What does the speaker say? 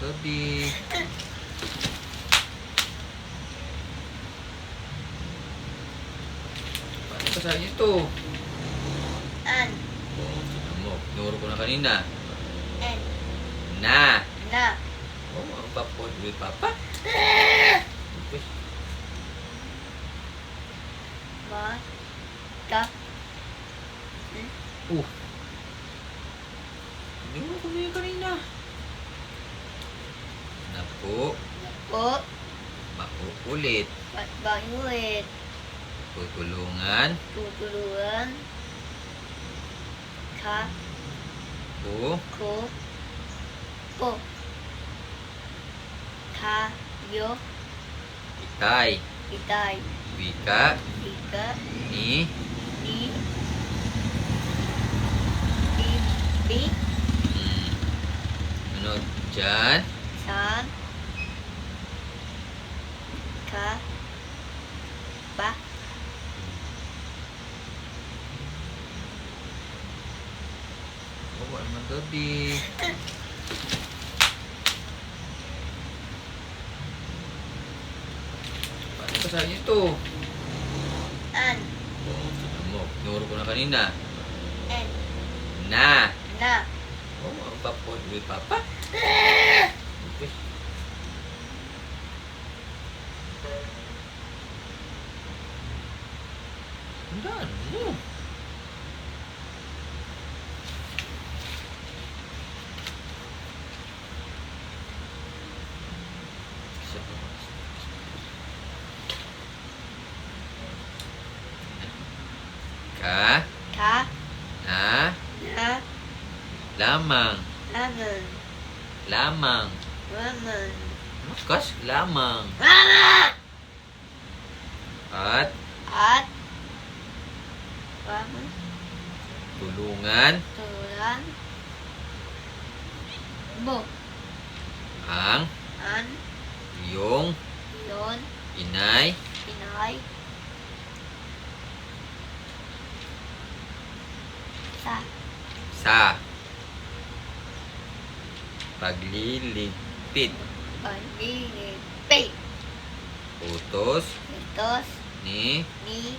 gabi. Paano basahin ito? An. Oo, tignan mo. Tinuro ko na kanina. En. Na. Na. Oo, ang papo. Ulit, papa. Okay. Ma. Ta. Tinuro ko na yun kanina. Napo. Po. Mauulit. Bangulit. Tutulungan. Tutulungan. Ka. Ko. Ko. Po. Kayo. Itay. Itay. Wika. Ika. Ni. Di. Di. Ano dyan? San. Ka. Ba. Oo, ang gabi. Paano basahin ito? An. Oo, tignan mo. Tinuro ko na kanina. En. Na. Na. Oo, ang papo. Ulit, papa. Okay. Tandaan mo. Isa pa. Ka. Ka. Na. Na. Lamang. Lamang. Lamang. Lamang. Makas. Lamang. Mama! At At. Mama. tulungan Tulang. Bo. ang An. iyong Yon. inay Inay. Sa. sa pagliligpit Paglilipit. utos Itos. ni Ni.